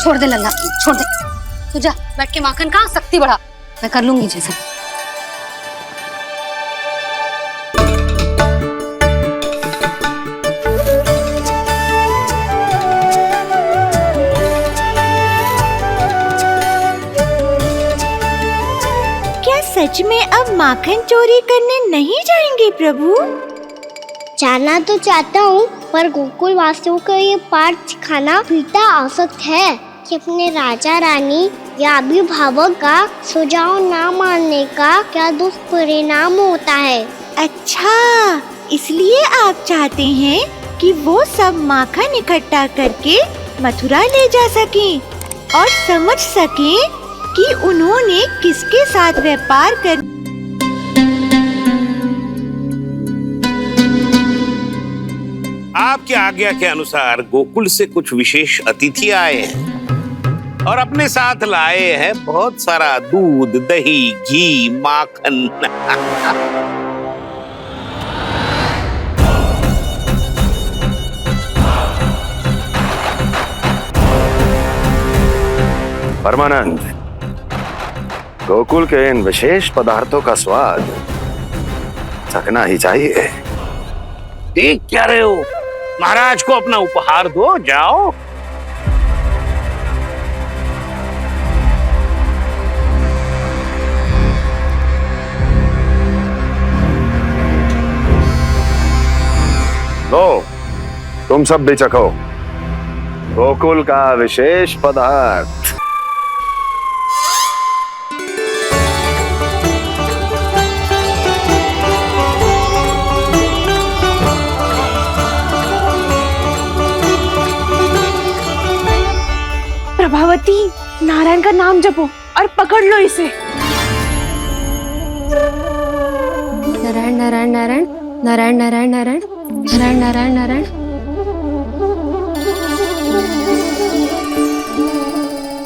छोड़ दे लल्ला, छोड़ दे। तू जा बैठ के माखन खा, शक्ति बढ़ा, मैं कर लूंगी जैसे। क्या सच में अब माखन चोरी करने नहीं जाएंगे प्रभु? जाना तो चाहता हूँ, पर गोकुल वासियों को ये पाठ सिखाना पिता आवश्यक है कि अपने राजा रानी या अभिभावक का सुझाव ना मानने का क्या दुष्परिणाम होता है। अच्छा, इसलिए आप चाहते हैं कि वो सब माखन इकट्ठा करके मथुरा ले जा सकें और समझ सकें कि उन्होंने किसके साथ व्यापार कर। आपकी आज्ञा के अनुसार गोकुल से कुछ विशेष अतिथि आए हैं और अपने साथ लाए हैं बहुत सारा दूध, दही, घी, माखन। परमानंद, गोकुल के इन विशेष पदार्थों का स्वाद चखना ही चाहिए। देख क्या रहे हो? महाराज को अपना उपहार दो, जाओ। लो, तुम सब भी चखो गोकुल का विशेष पदार्थ। प्रभावती, नारायण का नाम जपो और पकड़ लो इसे। नारायण नारायण नारायण नारायण नारायण नारायण नारायण नारायण नारायण।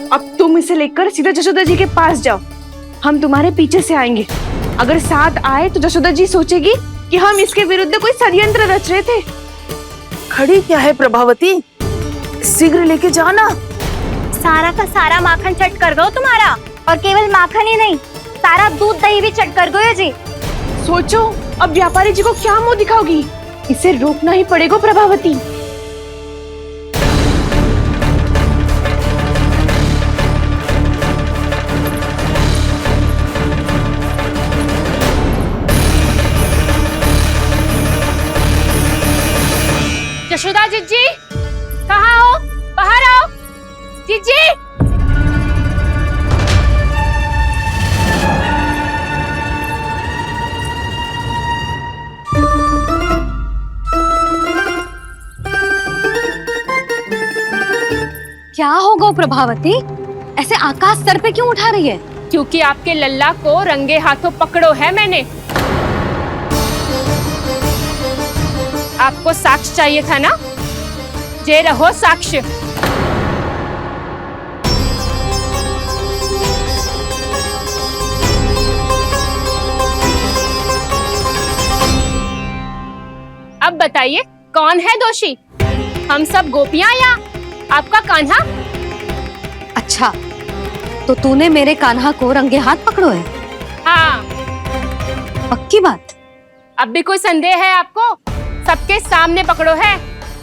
अब तुम इसे लेकर सीधा जशोदा जी के पास जाओ, हम तुम्हारे पीछे से आएंगे। अगर साथ आए तो जशोदा जी सोचेगी कि हम इसके विरुद्ध कोई षड्यंत्र रच रहे थे। खड़ी क्या है प्रभावती, शीघ्र लेके जाना। सारा का सारा माखन चट कर दो तुम्हारा, और केवल माखन ही नहीं, सारा दूध दही भी चट कर दो जी। सोचो अब व्यापारी जी को क्या मुंह दिखाओगी, इसे रोकना ही पड़ेगा प्रभावती। यशोदा जीजी, कहाँ हो? बाहर आओ जीजी। क्या हो गो प्रभावती, ऐसे आकाश सर पे क्यों उठा रही है? क्योंकि आपके लल्ला को रंगे हाथों पकड़ो है मैंने। आपको साक्ष्य चाहिए था ना, जे रहो साक्ष्य। अब बताइए कौन है दोषी, हम सब गोपियां या आपका कान्हा? अच्छा, तो तूने मेरे कान्हा को रंगे हाथ पकड़ो है? हाँ। पक्की बात? अब भी कोई संदेह है आपको? सबके सामने पकड़ो है,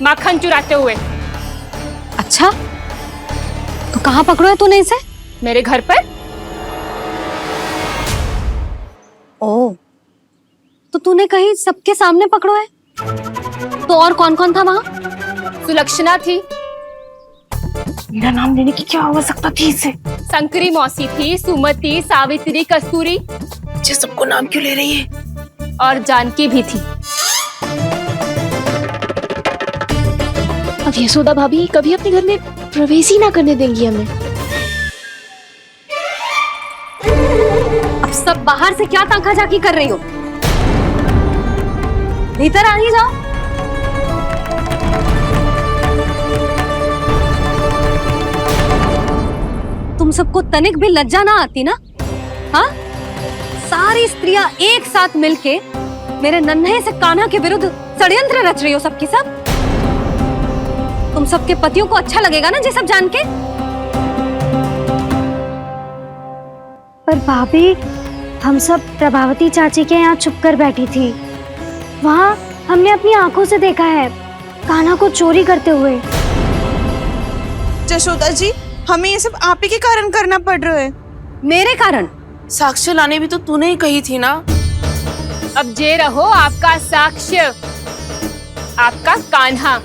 माखन चुराते हुए। अच्छा, तो कहाँ पकड़ो है तूने इसे? मेरे घर पर। ओ, तो तूने कहीं सबके सामने पकड़ो है? तो और कौन कौन था वहाँ? सुलक्षणा थी। मेरा नाम लेने की क्या आवश्यकता थी इसे? संकरी मौसी थी, सुमति, सावित्री, कस्तूरी। ये सबको नाम क्यों ले रही है? और जानकी भी थी। अब यशोदा भाभी कभी अपने घर में प्रवेश ही ना करने देंगी हमें। अब सब बाहर से क्या ताका-झाकी कर रही हो? भीतर आ ही जाओ। तुम सबको तनिक भी लज्जा ना आती ना? हाँ? सारी स्त्रियां एक साथ मिलके मेरे नन्हे से कान्हा के विरुद्ध षड्यंत्र रच रही हो सबकी सब। तुम सबके पतियों को अच्छा लगेगा ना ये सब जान के? पर भाभी, हम सब प्रभावती चाची के यहाँ छुप कर बैठी थी। वहाँ हमने अपनी आंखों से देखा है कान्हा को चोरी करते हुए। जशोदा जी, हमें ये सब आप ही के कारण करना पड़ रहा है। मेरे कारण? साक्ष्य लाने भी तो तूने ही कही थी ना। अब जे रहो आपका साक्ष्य, आपका कान्हा।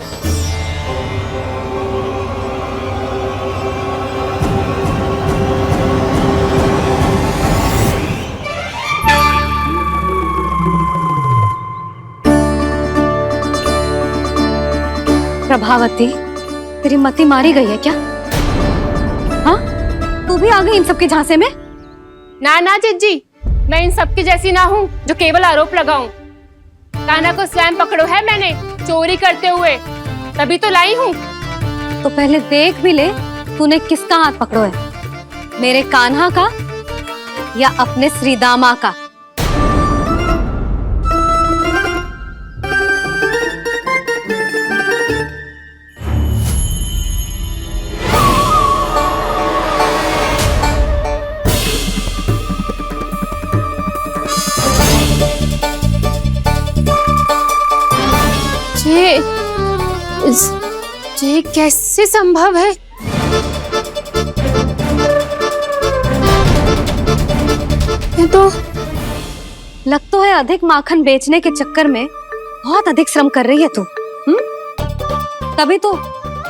प्रभावती, तेरी मति मारी गई है क्या? हाँ, तू भी आ गई इन सबके झांसे में? ना ना जिज्जी, मैं इन सबकी जैसी ना हूँ जो केवल आरोप लगाऊं। कान्हा को स्वयं पकड़ो है मैंने चोरी करते हुए, तभी तो लाई हूँ। तो पहले देख भी ले तूने किसका हाथ पकड़ो है, मेरे कान्हा का या अपने श्रीदामा का? ये कैसे संभव है? ये तो लग तो है अधिक माखन बेचने के चक्कर में बहुत अधिक श्रम कर रही है तू। तभी तो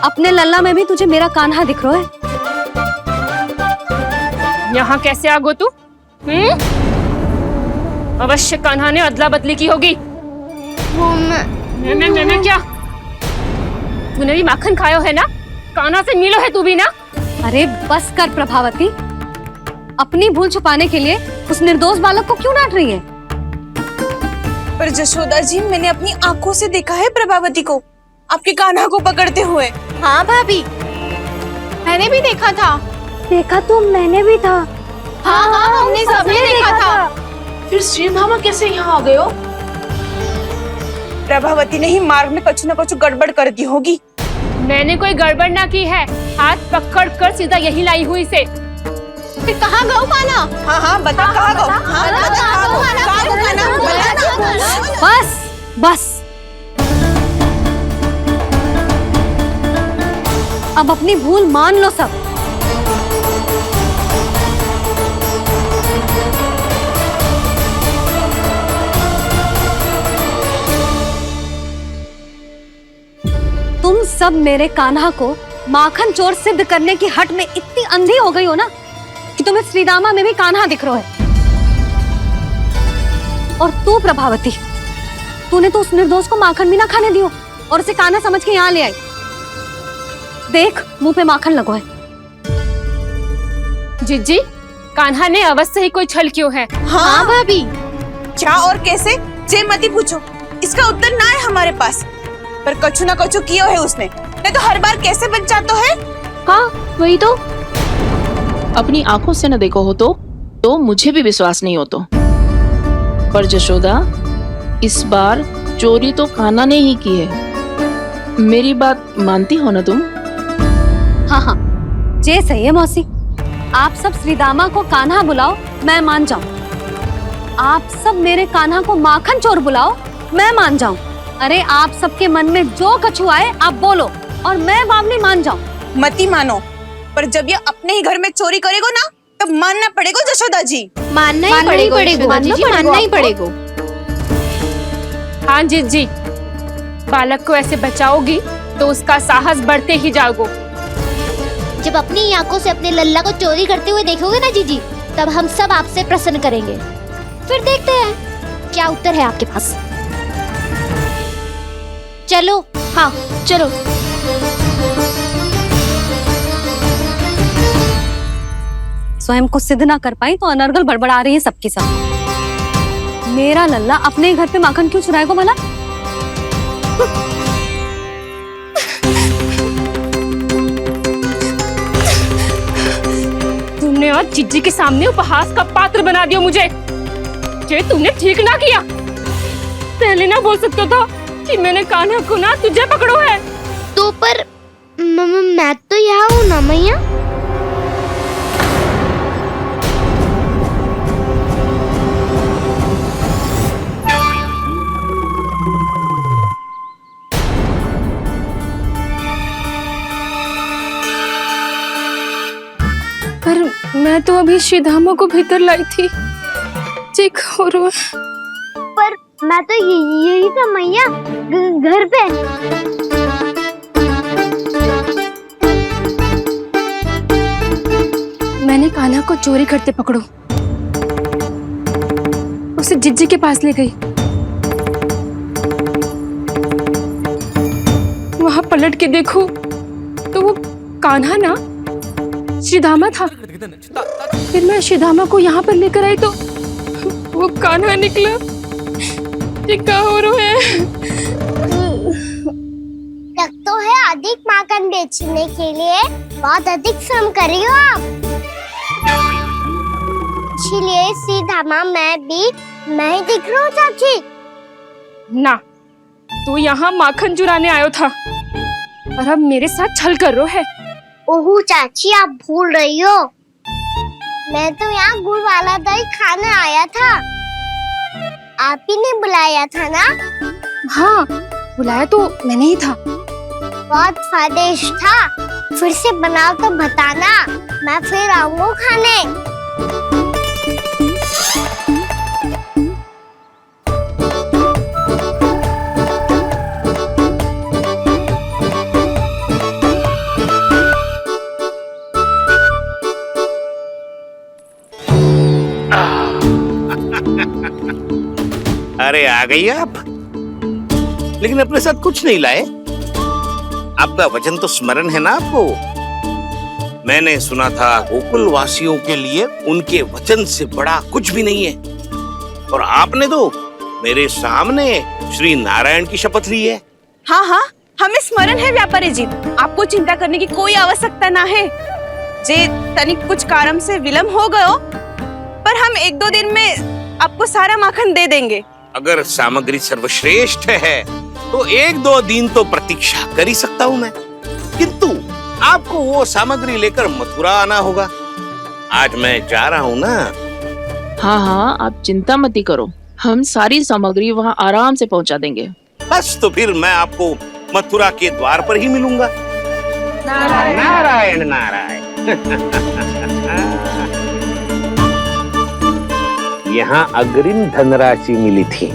अपने लल्ला में भी तुझे मेरा कान्हा दिख रहा है। यहाँ कैसे आ गो तू? अवश्य कान्हा ने अदला बदली की होगी। मैं क्या? तूने भी माखन खायो है ना? कान्हा से मिलो है तू भी ना? अरे बस कर प्रभावती, अपनी भूल छुपाने के लिए उस निर्दोष बालक को क्यों डांट रही है? पर जशोदा जी, मैंने अपनी आंखों से देखा है प्रभावती को आपके कान्हा को पकड़ते हुए। हाँ भाभी, मैंने भी देखा था। देखा तो मैंने भी था। हाँ हाँ, हमने सबने देखा था। फिर श्रीधामा कैसे यहाँ आ गए हो? प्रभावती ने ही मार्ग में कुछ न कुछ गड़बड़ कर दी होगी। मैंने कोई गड़बड़ ना की है, हाथ पकड़ कर सीधा यही लाई हुई से। फिर कहाँ गौ कान्हा? हाँ हाँ बता, कहाँ गौ? हाँ बता, कहाँ गौ कान्हा? बस बस, अब अपनी भूल मान लो सब। तुम सब मेरे कान्हा को माखन चोर सिद्ध करने की हट में इतनी अंधी हो गई हो ना कि तुम्हें श्रीदामा में भी कान्हा दिख रहा है। और तू प्रभावती, तूने तो उस निर्दोष को माखन भी ना खाने दियो और उसे कान्हा समझ के यहाँ ले आई। देख, मुंह पे माखन लगो है। जिज्जी, कान्हा ने अवश्य ही कोई छल क्यों है। हाँ भाभी, क्या और कैसे जे मती पूछो, इसका उत्तर ना है हमारे पास। पर कछु ना कछु किया है उसने, नहीं तो हर बार कैसे बच जाता है। हाँ वही तो, अपनी आंखों से न देखो हो तो मुझे भी विश्वास नहीं हो तो। पर जशोदा, इस बार चोरी तो कान्हा ने ही की है। मेरी बात मानती हो ना तुम? हाँ हाँ, जे सही है मौसी। आप सब श्रीदामा को कान्हा बुलाओ, मैं मान जाऊं। आप सब मेरे कान्हा को माखन चोर बुलाओ, मैं मान जाऊं। अरे आप सबके मन में जो कछु आए आप बोलो और मैं बावली मान जाऊं। मती मानो, पर जब ये अपने ही घर में चोरी करेगो ना, तब मानना पड़ेगा जशोदा जी। मानना ही पड़ेगा, मानना ही पड़ेगा। हाँ जिज्जी, बालक को ऐसे बचाओगी तो उसका साहस बढ़ते ही जाओगे। जब अपनी आंखों से अपने लल्ला को चोरी करते हुए देखोगे ना जीजी, तब हम सब आपसे प्रसन्न करेंगे। फिर देखते हैं क्या उत्तर है आपके पास। चलो, हाँ चलो। स्वयं को सिद्ध ना कर पाई तो अनर्गल बड़बड़ा रही है सबके साथ। मेरा लल्ला अपने ही घर पे माखन क्यों चुराएगा भला? तुमने आज जिज्जी के सामने उपहास का पात्र बना दिया मुझे। ये तुमने ठीक ना किया। पहले ना बोल सकता था कि मैंने कान्हा को ना तुझे पकड़ो है। तो पर मैं तो यहाँ हूँ ना मैया। तो अभी श्रीधामा को भीतर लाई थी। चेक हो रहा है। पर मैं तो यही था मैया, घर पे। मैंने कान्हा को चोरी करते पकड़ो, उसे जिज्जी के पास ले गई। वहां पलट के देखो तो वो कान्हा ना श्रीधामा था। फिर मैं श्रीधामा को यहाँ पर लेकर आई तो वो कान्हा निकला। ये क्या हो रहा है? लग तो है अधिक माखन बेचने के लिए बहुत अधिक श्रम कर रही हो आप। इसीलिए श्रीधामा मैं ही दिख रहा हूँ चाची। ना, तू यहाँ माखन चुराने आयो था और अब मेरे साथ छल कर रहा है। ओह चाची, आप भूल रही हो, मैं तो यहाँ गुड़ वाला दही खाने आया था। आप ही ने बुलाया था ना? हाँ, बुलाया तो मैंने ही था। बहुत स्वादिष्ट था। फिर से बनाओ तो बताना, मैं फिर आऊंगा खाने। अरे आ गई आप, लेकिन अपने साथ कुछ नहीं लाए। आपका वचन तो स्मरण है ना आपको? मैंने सुना था गोकुल वासियों के लिए उनके वचन से बड़ा कुछ भी नहीं है, और आपने तो मेरे सामने श्री नारायण की शपथ ली है। हाँ हाँ, हमें स्मरण है व्यापारी जी। आपको चिंता करने की कोई आवश्यकता ना है। जे तनिक कुछ कारण से विलंब हो गयो, पर हम 1-2 दिन में आपको सारा माखन दे देंगे। अगर सामग्री सर्वश्रेष्ठ है तो 1-2 दिन तो प्रतीक्षा कर ही सकता हूँ मैं, किंतु आपको वो सामग्री लेकर मथुरा आना होगा। आज मैं जा रहा हूँ ना। हाँ हाँ, आप चिंता मत करो, हम सारी सामग्री वहाँ आराम से पहुँचा देंगे। बस तो फिर मैं आपको मथुरा के द्वार पर ही मिलूंगा। नारायण नारायण नारायण। यहाँ अग्रिम धनराशि मिली थी,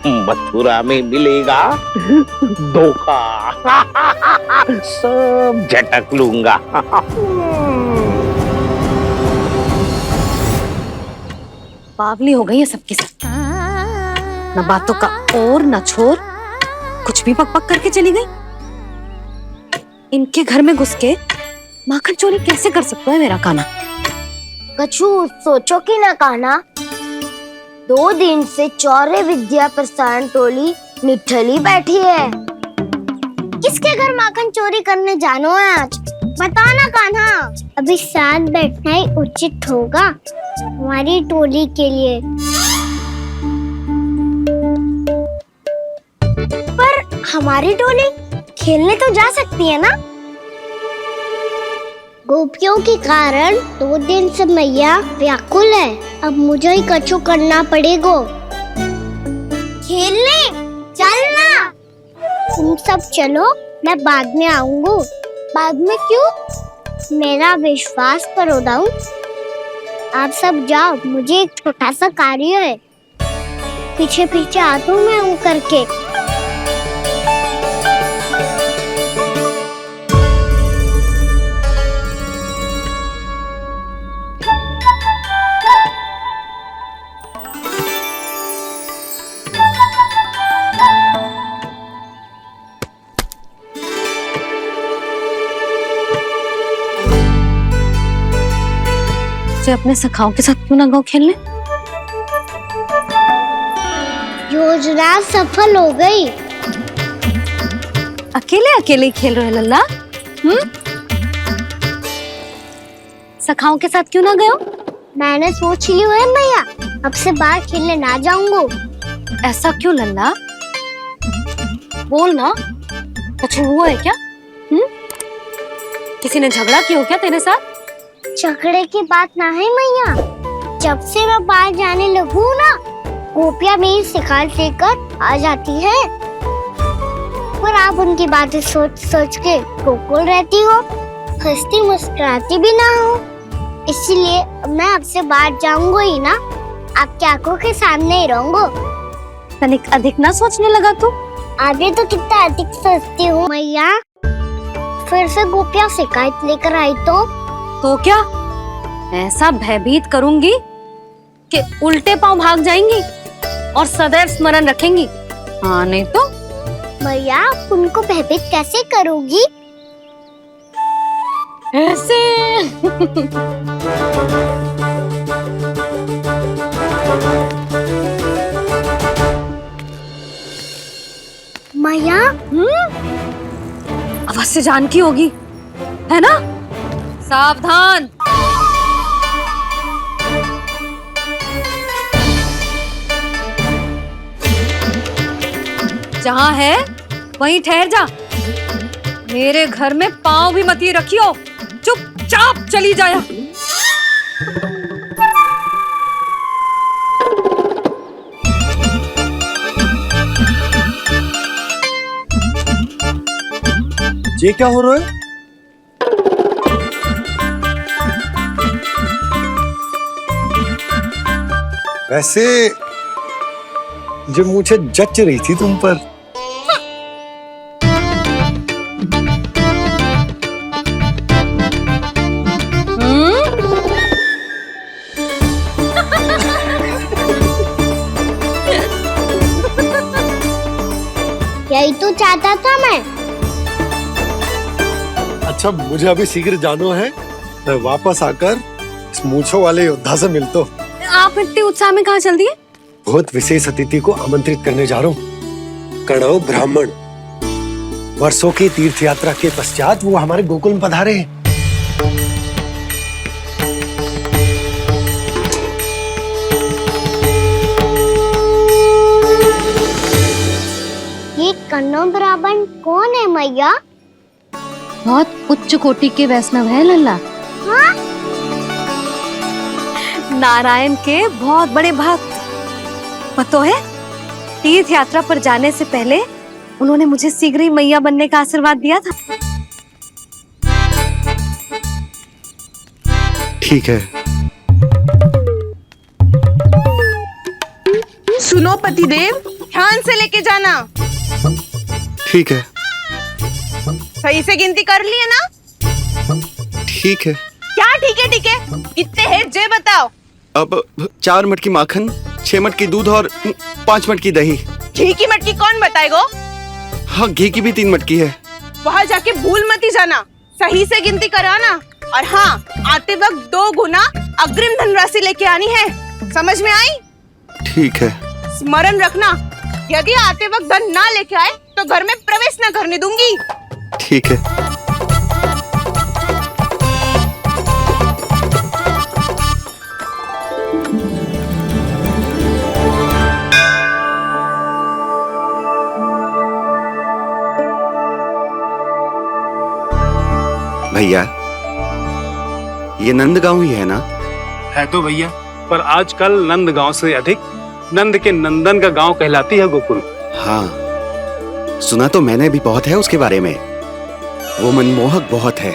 मथुरा में मिलेगा धोखा। सब झटक लूंगा। बावली हो गई है सबकी सब। न बातों का और न छोर, कुछ भी पक पक करके चली गई। इनके घर में घुस के माखन चोरी कैसे कर सकता है मेरा कान्हा? कछु सोचो कि ना कान्हा, 2 दिन से चौर्य विद्या प्रसारण टोली निठली बैठी है। किसके घर माखन चोरी करने जानो है आज? बताओ ना कान्हा। अभी साथ बैठना ही उचित होगा हमारी टोली के लिए। पर हमारी टोली खेलने तो जा सकती है ना? गोपियों के कारण 2 दिन से मैया व्याकुल है। अब मुझे ही कछु करना पड़ेगा। खेलने चलना। तुम सब चलो, मैं बाद में आऊंगा। बाद में क्यों? मेरा विश्वास करो दाऊ। आप सब जाओ, मुझे एक छोटा सा कार्य है। पीछे पीछे आता हूँ मैं हूँ करके। अपने सखाओं के साथ क्यों ना गाँव खेलने? योजना सफल हो गई। अकेले अकेले ही खेल रहे लल्ला? सखाओं के साथ क्यों ना गए हो? मैंने सोच लिया है मैया, अब से बाहर खेलने ना जाऊंगा। ऐसा क्यों लल्ला? बोल ना, कुछ हुआ है क्या? किसी ने झगड़ा किया हो क्या तेरे साथ? झगड़े की बात ना है मैया। जब से मैं बाहर जाने लगू ना, गोपियां मेरी शिकायत लेकर आ जाती है। पर आप उनकी बातें सोच सोच के गोकुल रहती हो, हंसती मुस्कुराती भी ना हो। इसलिए मैं आपसे बाहर जाऊंगा ही ना, आपकी आंखों के सामने ही रहूंगा। तनिक अधिक ना सोचने लगा तू। आगे तो कितना अधिक सोचती हूँ मैया। फिर से गोपियाँ शिकायत लेकर आई तो क्या ऐसा भयभीत करूंगी कि उल्टे पांव भाग जाएंगी और सदैव स्मरण रखेंगी। हाँ नहीं तो मैया, आप उनको भयभीत कैसे करोगी? ऐसे मैया, अवश्य जानकी होगी, है ना? सावधान। जहाँ है वहीं ठहर जा। मेरे घर में पाँव भी मत रखियो, चुपचाप चली जाया। ये क्या हो रहा है? वैसे जो मुझे जच रही थी तुम पर। यही तो चाहता था मैं। अच्छा, मुझे अभी शीघ्र जाना है। मैं वापस आकर इस मूंछों वाले योद्धा से मिलता हूँ। आप इतने उत्साह में कहाँ चल दिए? बहुत विशेष अतिथि को आमंत्रित करने जा रहा हूँ। कणव ब्राह्मण। वर्षों की तीर्थ यात्रा के पश्चात वो हमारे गोकुल में पधारे हैं। ये कन्नौ ब्राह्मण कौन है मैया? बहुत उच्च कोटि के वैष्णव है लल्ला। हाँ? नारायण के बहुत बड़े भक्त। पता है, तीर्थ यात्रा पर जाने से पहले उन्होंने मुझे शीघ्र ही मैया बनने का आशीर्वाद दिया था। ठीक है। सुनो पतिदेव, ध्यान से लेके जाना। ठीक है। सही से गिनती कर लिए ना? ठीक है। क्या ठीक है? ठीक है, कितने हैं जे बताओ। अब 4 मटकी माखन, 6 मटकी दूध और 5 मटकी दही। घी की मटकी कौन बताएगो? हाँ, घी की भी 3 मटकी है। वहाँ जाके भूल मत ही जाना, सही से गिनती कराना। और हाँ, आते वक्त 2 गुना अग्रिम धनराशि लेके आनी है। समझ में आई? ठीक है। स्मरण रखना, यदि आते वक्त धन ना लेके आए तो घर में प्रवेश न करने दूंगी। ठीक है। भैया, ये नंदगांव ही है ना? है तो भैया, पर आजकल नंदगांव से अधिक नंद के नंदन का गांव कहलाती है गोकुल। हाँ, सुना तो मैंने भी बहुत है उसके बारे में। वो मनमोहक बहुत है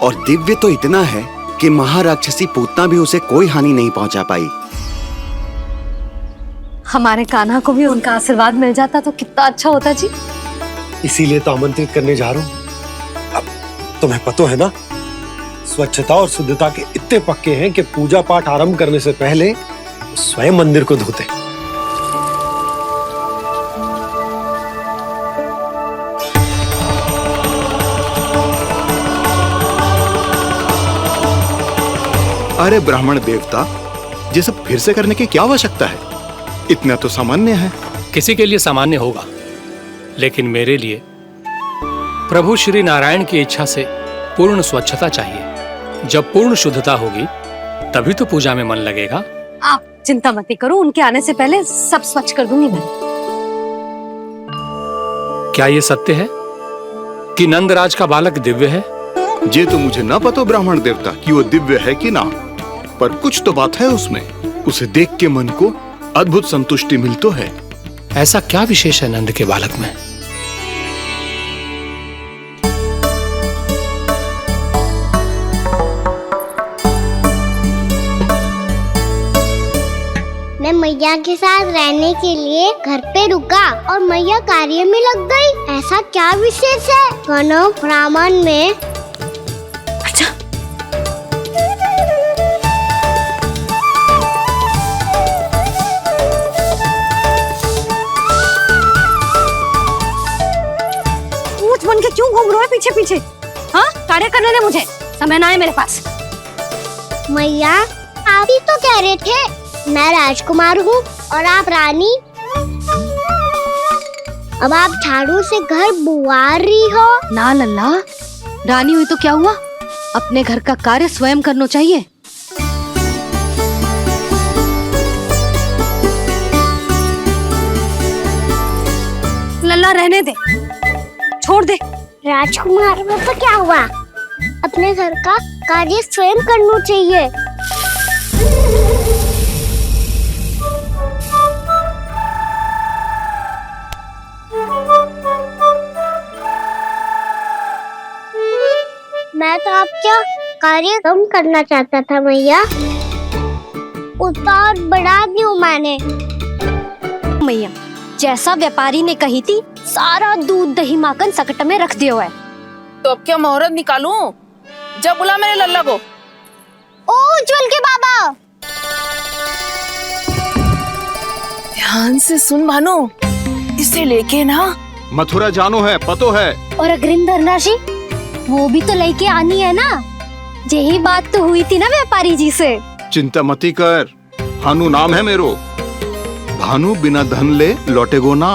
और दिव्य तो इतना है कि महाराक्षसी पूतना भी उसे कोई हानि नहीं पहुंचा पाई। हमारे कान्हा को भी उनका आशीर्वाद मिल जाता तो कितना अच्छा होता जी। इसीलिए तो आमंत्रित करने जा रहा हूँ। अब तुम्हें पता है ना, स्वच्छता और शुद्धता के इतने पक्के हैं कि पूजा पाठ आरंभ करने से पहले स्वयं मंदिर को धोते। अरे ब्राह्मण देवता, ये सब फिर से करने की क्या आवश्यकता है? इतना तो सामान्य है। किसी के लिए सामान्य होगा, लेकिन मेरे लिए प्रभु श्री नारायण की इच्छा से पूर्ण स्वच्छता चाहिए। जब पूर्ण शुद्धता होगी तभी तो पूजा में मन लगेगा। आप चिंता मत करो, उनके आने से पहले सब स्वच्छ कर दूंगी मैं। क्या ये सत्य है कि नंदराज का बालक दिव्य है? ये तो मुझे ना पता ब्राह्मण देवता कि वो दिव्य है कि ना, पर कुछ तो बात है उसमें। उसे देख के मन को अद्भुत संतुष्टि मिलती है। ऐसा क्या विशेष है नंद के बालक में? मैया के साथ रहने के लिए घर पे रुका और मैया कार्य में लग गई। ऐसा क्या विशेष है कौरव ब्राह्मण में? अच्छा, ऊंट बन के क्यों घूम रहे हो पीछे पीछे? हाँ, कार्य करने दे मुझे, समय ना है मेरे पास। मैया आप ही तो कह रहे थे मैं राजकुमार हूँ और आप रानी। अब आप झाड़ू से घर बुआ रही हो। ना लल्ला, रानी हुई तो क्या हुआ, अपने घर का कार्य स्वयं करना चाहिए। लल्ला रहने दे, छोड़ दे। राजकुमार में तो क्या हुआ, अपने घर का कार्य स्वयं करना चाहिए। मैं तो आपका कार्य कम करना चाहता था मैया, उतना और बढ़ा दिया मैंने। मैया, जैसा व्यापारी ने कही थी, सारा दूध दही माखन सकट में रख दिया है। तो अब क्या मुहूर्त निकालूं? जब बुला मेरे लल्ला को। ओ उज्जवल के बाबा, ध्यान से सुन भानु, इसे लेके ना मथुरा जानो है, पतो है। और अग्रिम धनराशि वो भी तो लेके आनी है ना। यही बात तो हुई थी ना व्यापारी जी से। चिंता मती कर, भानु नाम है मेरो। भानु बिना धन ले लौटेगो ना।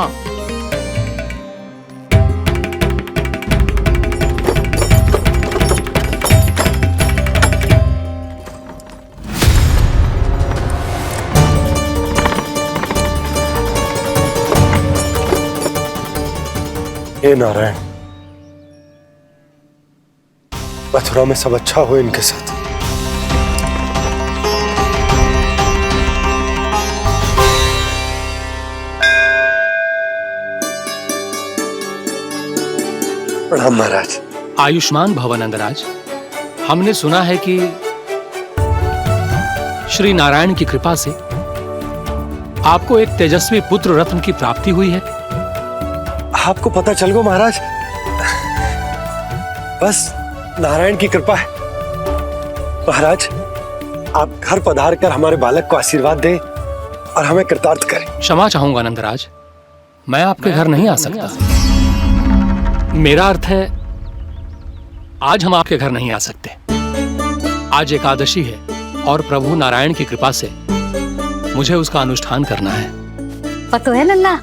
हे नारायण, मथुरा में सब अच्छा हो इनके साथ। प्रणाम महाराज। आयुष्मान भव नंदराज। हमने सुना है कि श्री नारायण की कृपा से आपको एक तेजस्वी पुत्र रत्न की प्राप्ति हुई है। आपको पता चल गो महाराज, बस नारायण की कृपा है। महाराज, आप घर पधार कर हमारे बालक को आशीर्वाद दें और हमें कृतार्थ करें। क्षमा चाहूंगा नंदराज, मैं आपके घर नहीं आ सकता। मेरा अर्थ है, आज हम आपके घर नहीं आ सकते। आज एकादशी है और प्रभु नारायण की कृपा से मुझे उसका अनुष्ठान करना है। पता है लल्ला,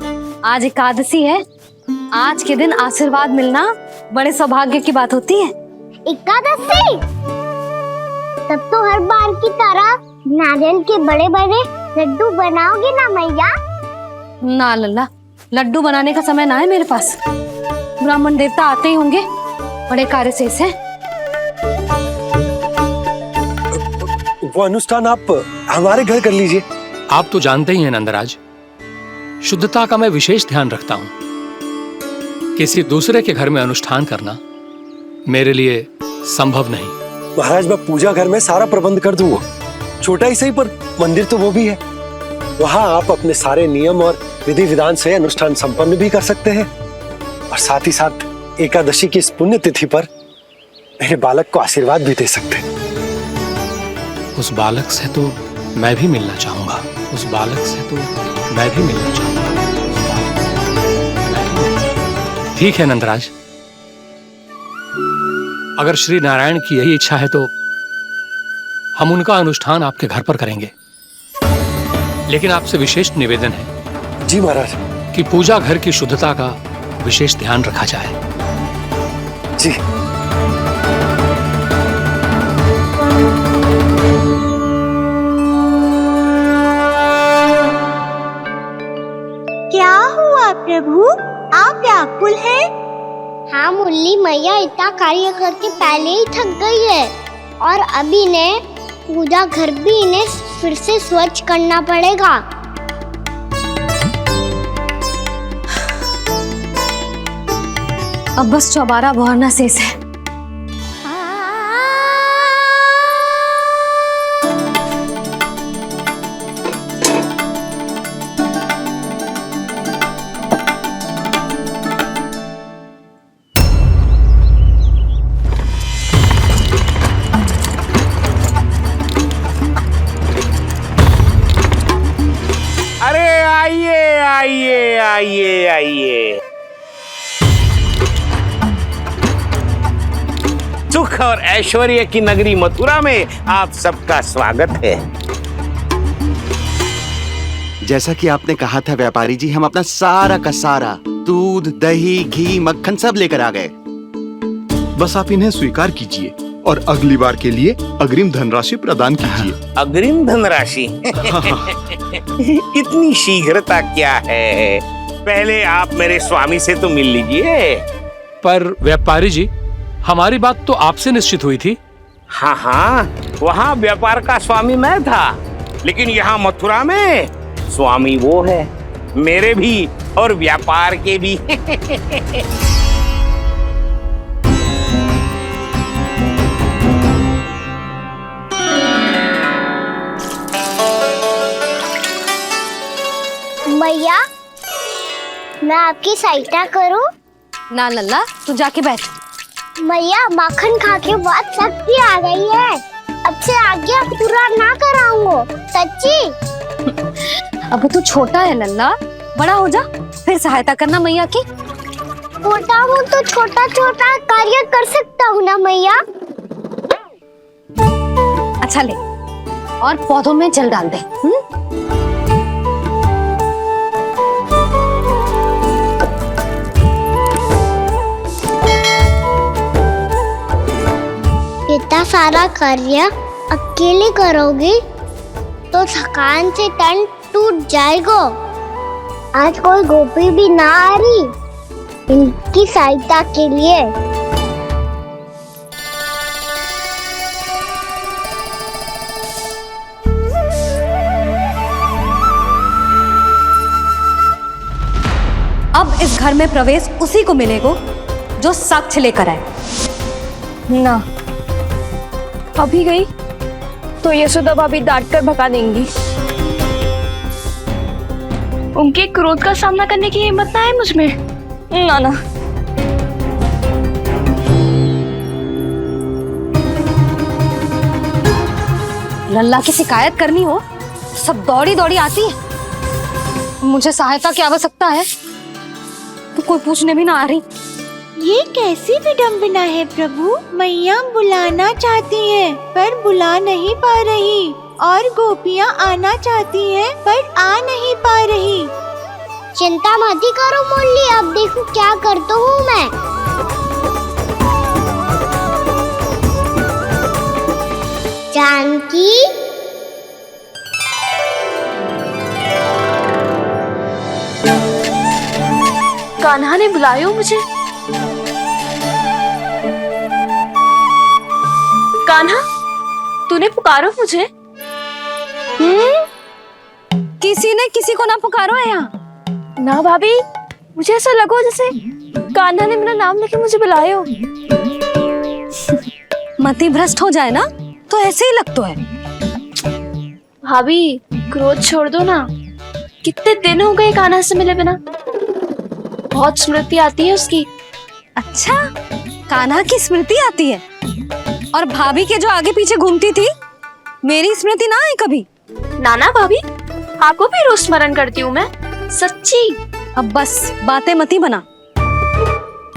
आज एकादशी है। आज के दिन आशीर्वाद मिलना बड़े सौभाग्य की बात होती है। एकादशी, तब तो हर बार की तरह नारियल के बड़े बड़े लड्डू बनाओगे ना मैया? ना लल्ला, लड्डू बनाने का समय ना है मेरे पास। ब्राह्मण देवता आते ही होंगे, बड़े कार्य शेष हैं। वो अनुष्ठान आप हमारे घर कर लीजिए। आप तो जानते ही हैं नंदराज, शुद्धता का मैं विशेष ध्यान रखता हूं। किसी दूसरे के घर में अनुष्ठान करना मेरे लिए संभव नहीं। महाराज, मैं पूजा घर में सारा प्रबंध कर दूंगा। छोटा ही सही, पर मंदिर तो वो भी है। वहां आप अपने सारे नियम और विधि विधान से अनुष्ठान संपन्न भी कर सकते हैं और साथ ही साथ एकादशी की इस पुण्य तिथि पर मेरे बालक को आशीर्वाद भी दे सकते हैं। उस बालक से तो मैं भी मिलना चाहूंगा। उस बालक से तो मैं भी मिलना चाहूंगा। ठीक है नंदराज, अगर श्री नारायण की यही इच्छा है तो हम उनका अनुष्ठान आपके घर पर करेंगे। लेकिन आपसे विशेष निवेदन है। जी महाराज। कि पूजा घर की शुद्धता का विशेष ध्यान रखा जाए। जी। क्या हुआ प्रभु, आप व्याकुल हैं? हाँ मुरली, मैया इतना कार्य करके पहले ही थक गई है और अब इन्हें पूजा घर भी इन्हें फिर से स्वच्छ करना पड़ेगा। अब बस चौबारा बहारना शेष है। सुख और ऐश्वर्य की नगरी मथुरा में आप सबका स्वागत है। जैसा कि आपने कहा था व्यापारी जी, हम अपना सारा का सारा दूध, दही, घी, मक्खन सब लेकर आ गए। बस आप इन्हें स्वीकार कीजिए और अगली बार के लिए अग्रिम धनराशि प्रदान कीजिए। अग्रिम धनराशि? इतनी शीघ्रता क्या है? पहले आप मेरे स्वामी से तो मिल लीजिए। पर व्यापारी जी, हमारी बात तो आपसे निश्चित हुई थी। हाँ हाँ, वहाँ व्यापार का स्वामी मैं था, लेकिन यहाँ मथुरा में स्वामी वो है, मेरे भी और व्यापार के भी। मैया, मैं आपकी सहायता करूं? ना लल्ला, तू जाके बैठ। मैया, माखन खा के बहुत शक्ति आ गई है। अब से आगे पूरा ना कराऊंगा, सच्ची। अब तू छोटा है लल्ला, बड़ा हो जा फिर सहायता करना मैया की। छोटा हूँ तो छोटा छोटा कार्य कर सकता हूँ ना मैया। अच्छा ले, और पौधों में जल डाल दे। इतना सारा कार्य अकेले करोगी तो थकान से तन टूट जाएगा। आज कोई गोपी भी ना आ रही इनकी सहायता के लिए। अब इस घर में प्रवेश उसी को मिलेगा जो साक्ष्य लेकर आए। ना, अभी गई तो यशोदा भाभी डांट कर भगा देंगी। उनके क्रोध का सामना करने की हिम्मत ना है मुझ में। ना ना, लल्ला की शिकायत करनी हो सब दौड़ी दौड़ी आती है। मुझे सहायता की आवश्यकता है तो कोई पूछने भी ना आ रही। ये कैसी विडंबना है प्रभु। मैया बुलाना चाहती हैं पर बुला नहीं पा रही, और गोपियाँ आना चाहती हैं पर आ नहीं पा रही। चिंता मत करो मुरली, अब देखो क्या करता हूँ मैं। जानकी, कान्हा ने बुलाया मुझे। कान्हा, तूने पुकारो मुझे? किसी ने किसी को ना पुकारो है यहाँ। ना भाभी, मुझे ऐसा लगो जैसे कान्हा ने मेरा नाम लेके मुझे बुलाया हो। मति भ्रष्ट हो जाए ना तो ऐसे ही लगता है। भाभी, क्रोध छोड़ दो ना। कितने दिन हो गए कान्हा से मिले बिना। बहुत स्मृति आती है उसकी। अच्छा, कान्हा की स्मृति आती है? और भाभी के जो आगे पीछे घूमती थी, मेरी स्मृति ना आई कभी? नाना भाभी, आपको भी रोज स्मरण करती हूँ मैं, सच्ची। अब बस बातें मती बना।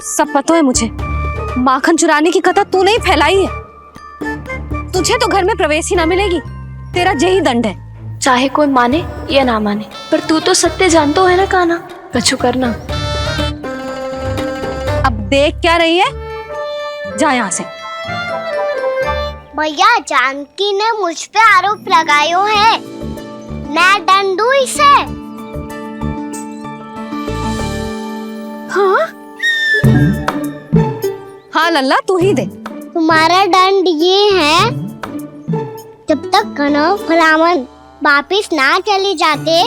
सब पता है मुझे। माखन चुराने की कथा तूने ही फैलाई है। तुझे तो घर में प्रवेश ही ना मिलेगी। तेरा यही दंड है। चाहे कोई माने या ना माने, पर तू तो सत्य जानतो है ना कान्हा। कछु करना। अब देख क्या रही है, जा यहाँ से। भैया, जानकी ने मुझ पे आरोप लगायो है, मैं दंड दूं इसे? हाँ हाँ लल्ला, तू ही दे। तुम्हारा दंड ये है, जब तक कनव ब्राह्मण वापिस ना चले जाते,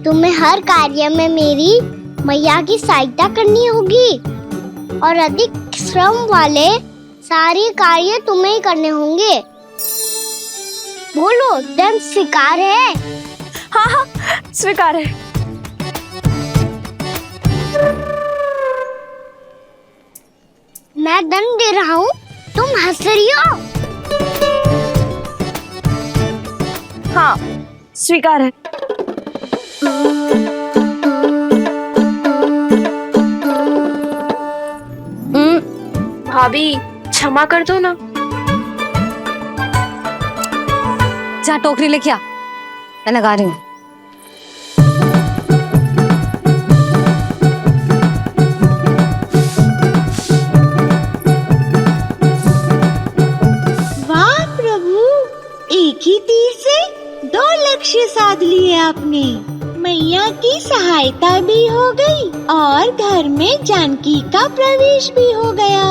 तुम्हें हर कार्य में मेरी मैया की सहायता करनी होगी, और अधिक श्रम वाले सारे कार्य तुम्हें ही करने होंगे। बोलो, दंड स्वीकार है? हाँ हाँ, स्वीकार है। मैं दंड दे रहा हूँ, तुम हंस रही हो? हाँ, स्वीकार है। भाभी, क्षमा कर दो ना। जा टोकरी लेके आ, मैं लगा रही हूँ। वाह प्रभु, एक ही तीर से 2 लक्ष्य साध लिए आपने। मैया की सहायता भी हो गई और घर में जानकी का प्रवेश भी हो गया।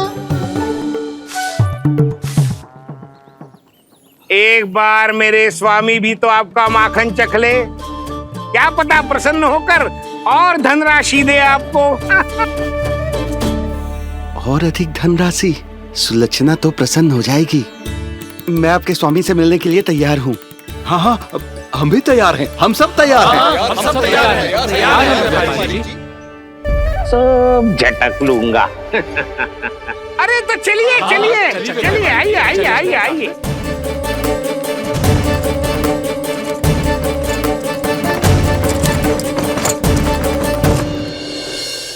एक बार मेरे स्वामी भी तो आपका माखन चख ले, क्या पता प्रसन्न होकर और धनराशि दे आपको। और अधिक धनराशि? सुलक्षणा तो प्रसन्न हो जाएगी। मैं आपके स्वामी से मिलने के लिए तैयार हूँ। हाँ हाँ, हम भी तैयार हैं, हम सब तैयार हैं। हम सब तैयार हैं। सब झटक लूंगा। अरे तो चलिए चलिए चलिए, आइए आइए आइए आइए।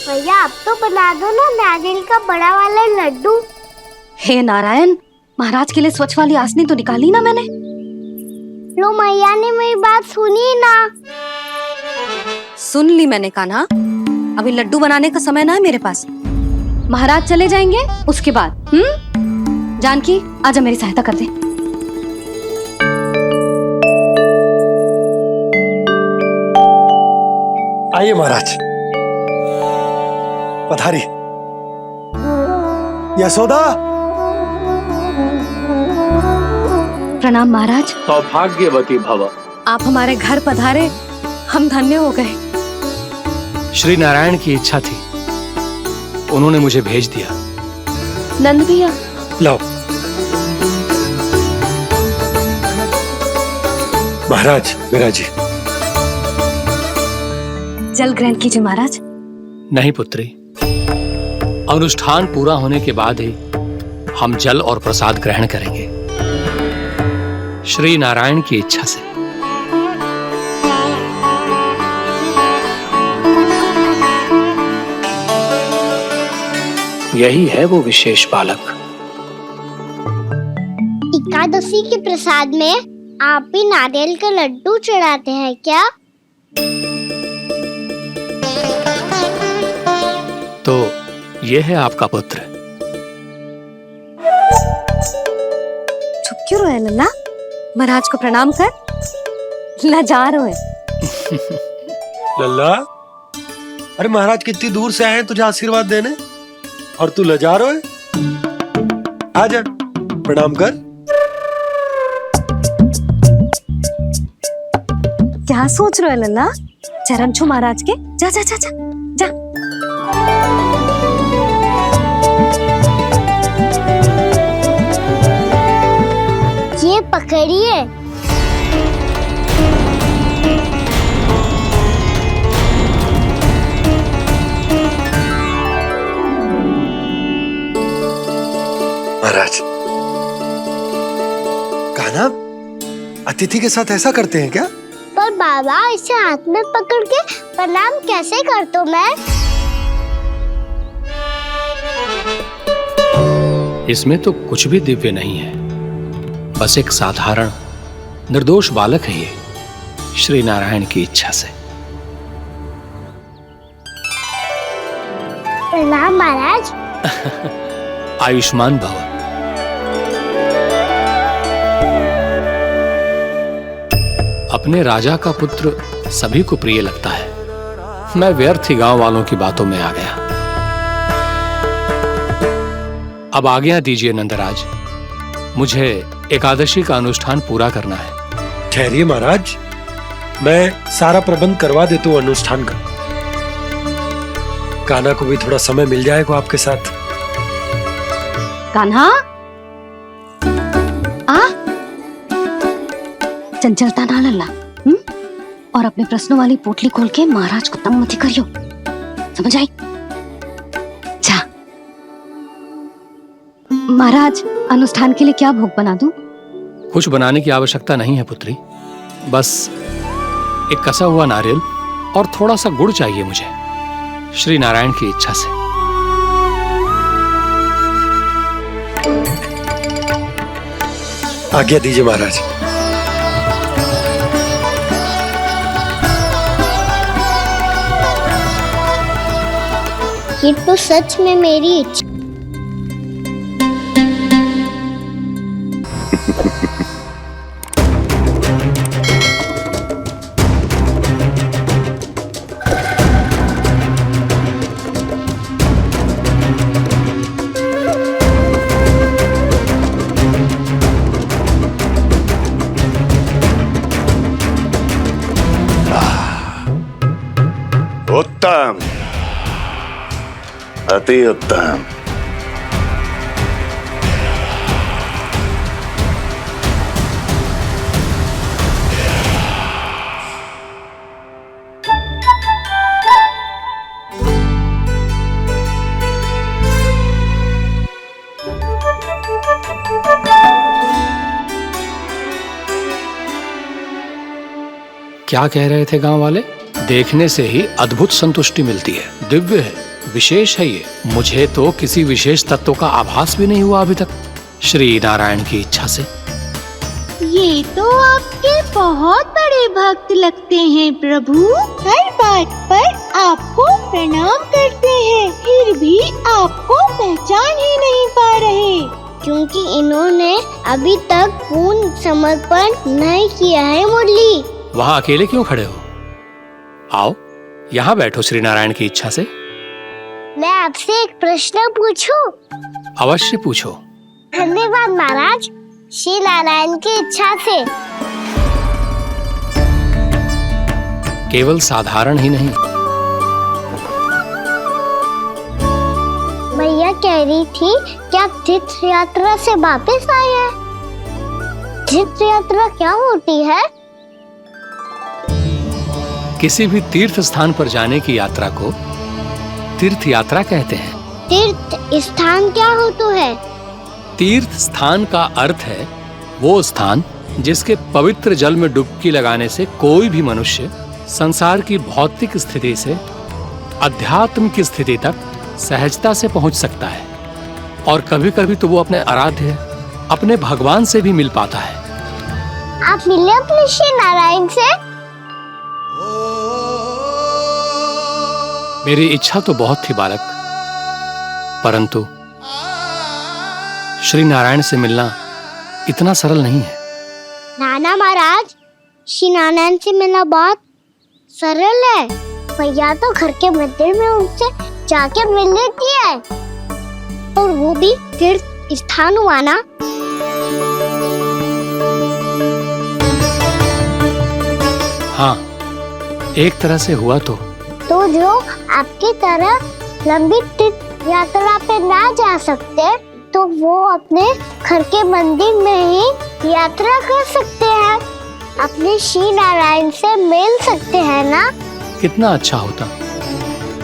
भैया आप तो बना दो ना नारियल का बड़ा वाला लड्डू। हे नारायण, महाराज के लिए स्वच्छ वाली आसनी तो निकाली ना मैंने। लो मैया ने मेरी बात सुनी ना। सुन ली मैंने कान्हा, अभी लड्डू बनाने का समय ना है मेरे पास। महाराज चले जाएंगे उसके बाद। जानकी आजा मेरी सहायता कर दे। आइए महाराज, पधारी। यशोदा। प्रणाम महाराज। सौभाग्यवती भव। आप हमारे घर पधारे, हम धन्य हो गए। श्री नारायण की इच्छा थी, उन्होंने मुझे भेज दिया। नंद भैया लाओ। महाराज मेरा जी। जल ग्रहण कीजिए महाराज। नहीं पुत्री, अनुष्ठान पूरा होने के बाद ही हम जल और प्रसाद ग्रहण करेंगे, श्री नारायण की इच्छा से। यही है वो विशेष बालक। एकादशी के प्रसाद में आप भी नारियल का लड्डू चढ़ाते हैं क्या? तो ये है आपका पुत्र। चुप क्यों रहे लल्ला? महाराज को प्रणाम कर। लाजार हो। लल्ला, अरे महाराज कितनी दूर से आए हैं तुझे आशीर्वाद देने, और तू लजा रहा है। आजा प्रणाम कर। क्या सोच रहे हो लल्ला? चरण छू महाराज के। जा जा जा जा जा। ये पकड़िए। महाराज, कान्हा अतिथि के साथ ऐसा करते हैं क्या? पर बाबा इसे हाथ में पकड़ के प्रणाम कैसे करता हूँ मैं? इसमें तो कुछ भी दिव्य नहीं है, बस एक साधारण निर्दोष बालक है ये, श्री नारायण की इच्छा से। प्रणाम महाराज। आयुष्मान भव। अपने राजा का पुत्र सभी को प्रिय लगता है। मैं व्यर्थ ही गांव वालों की बातों में आ गया। अब आज्ञा दीजिए नंदराज, मुझे एकादशी का अनुष्ठान पूरा करना है। ठहरिए महाराज, मैं सारा प्रबंध करवा देता हूँ अनुष्ठान का। कान्हा को भी थोड़ा समय मिल जाएगा आपके साथ। कान्हा आ, चंचलता ना लल्ला। और अपने प्रश्नों वाली पोटली खोल के महाराज को तंग मत करियो, समझ आई? जा महाराज, अनुष्ठान के लिए क्या भोग बना दूं? कुछ बनाने की आवश्यकता नहीं है पुत्री, बस एक कसा हुआ नारियल और थोड़ा सा गुड़ चाहिए मुझे, श्री नारायण की इच्छा से। आज्ञा दीजिए महाराज। ये तो सच में मेरी इच्छा। उत्तम, अति उत्तम। क्या कह रहे थे गांव वाले? देखने से ही अद्भुत संतुष्टि मिलती है, दिव्य है, विशेष है ये। मुझे तो किसी विशेष तत्व का आभास भी नहीं हुआ अभी तक श्री नारायण की इच्छा से। ये तो आपके बहुत बड़े भक्त लगते हैं प्रभु। हर बात पर आपको प्रणाम करते हैं, फिर भी आपको पहचान ही नहीं पा रहे। क्योंकि इन्होंने अभी तक पूर्ण समर्पण नहीं किया है मुरली। वहाँ अकेले क्यों खड़े हो? आओ यहाँ बैठो श्री नारायण की इच्छा से। मैं आपसे एक प्रश्न पूछूं? अवश्य पूछो। धन्यवाद महाराज। श्री नारायण की इच्छा से। केवल साधारण ही नहीं। मैया कह रही थी कि आप तीर्थ यात्रा से वापस आए हैं। तीर्थ यात्रा क्या होती है? किसी भी तीर्थ स्थान पर जाने की यात्रा को तीर्थ यात्रा कहते हैं। तीर्थ स्थान क्या हो तो है? तीर्थ स्थान का अर्थ है वो स्थान जिसके पवित्र जल में डुबकी लगाने से कोई भी मनुष्य संसार की भौतिक स्थिति से अध्यात्म की स्थिति तक सहजता से पहुंच सकता है, और कभी कभी तो वो अपने आराध्य अपने भगवान से भी मिल पाता है। आप मिले अपने श्री नारायण से? मेरी इच्छा तो बहुत थी बालक, परंतु श्री नारायण से मिलना इतना सरल नहीं है। नाना महाराज, श्री नारायण से मिलना बहुत सरल है। भैया तो घर के मंदिर में उनसे जाके मिल लेती है, और वो भी तीर्थ स्थान हुआ ना। हाँ, एक तरह से हुआ तो जो आपकी तरह लंबी तीर्थ यात्रा पे ना जा सकते, तो वो अपने घर के मंदिर में ही यात्रा कर सकते हैं, अपने श्री नारायण से मिल सकते हैं ना। कितना अच्छा होता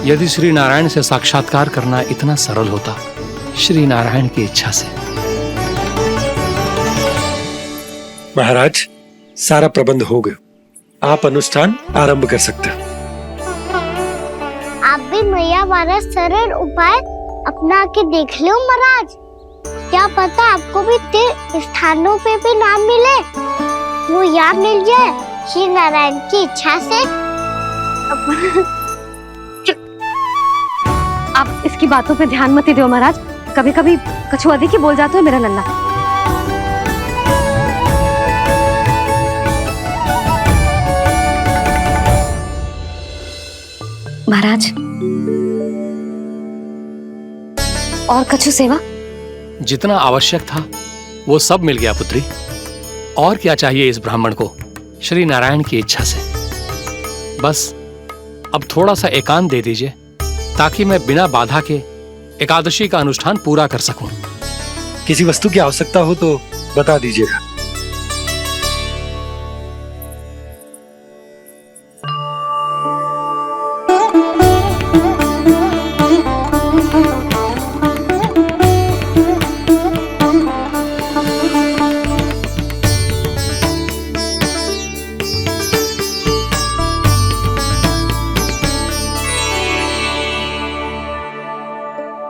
यदि श्री नारायण से साक्षात्कार करना इतना सरल होता, श्री नारायण की इच्छा से। महाराज, सारा प्रबंध हो गया, आप अनुष्ठान आरंभ कर सकते हैं। आप भी मैया वाला सरल उपाय अपना के देख लो महाराज। क्या पता आपको भी तीर्थ स्थानों पे भी नाम मिले, वो यहाँ मिल जाए श्री नारायण की इच्छा से। आप इसकी बातों पे ध्यान मत दो महाराज, कभी कभी कछुआ देखी बोल जाते हो मेरा लल्ला। महाराज, और कछु सेवा? जितना आवश्यक था वो सब मिल गया पुत्री। और क्या चाहिए इस ब्राह्मण को श्री नारायण की इच्छा से? बस अब थोड़ा सा एकांत दे दीजिए, ताकि मैं बिना बाधा के एकादशी का अनुष्ठान पूरा कर सकूं। किसी वस्तु की आवश्यकता हो तो बता दीजिएगा।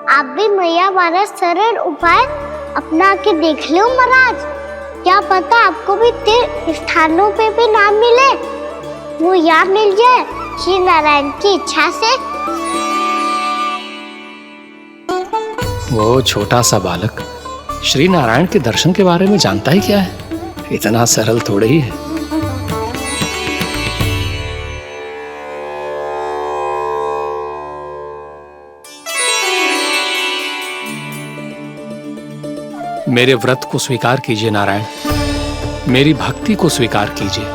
आप भी मैया वाला सरल उपाय अपना के देख लो महाराज। क्या पता आपको भी तीर्थ स्थानों पे भी नाम मिले, वो यहाँ मिल जाए श्री नारायण की इच्छा से। वो छोटा सा बालक श्री नारायण के दर्शन के बारे में जानता ही क्या है? इतना सरल थोड़े ही है। मेरे व्रत को स्वीकार कीजिए नारायण, मेरी भक्ति को स्वीकार कीजिए,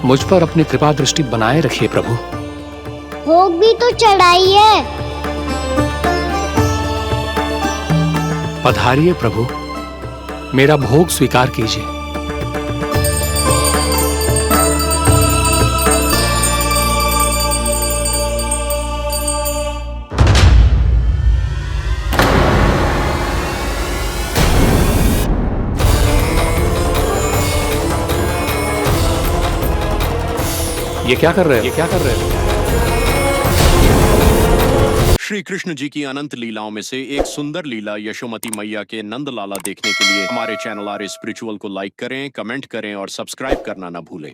मुझ पर अपनी कृपा दृष्टि बनाए रखिए प्रभु। भोग भी तो चढ़ाइए। पधारिए प्रभु, मेरा भोग स्वीकार कीजिए। ये क्या कर रहे हैं? श्री कृष्ण जी की अनंत लीलाओं में से एक सुंदर लीला यशोमती मैया के नंद लाला देखने के लिए हमारे चैनल आर स्पिरिचुअल को लाइक करें, कमेंट करें और सब्सक्राइब करना न भूलें।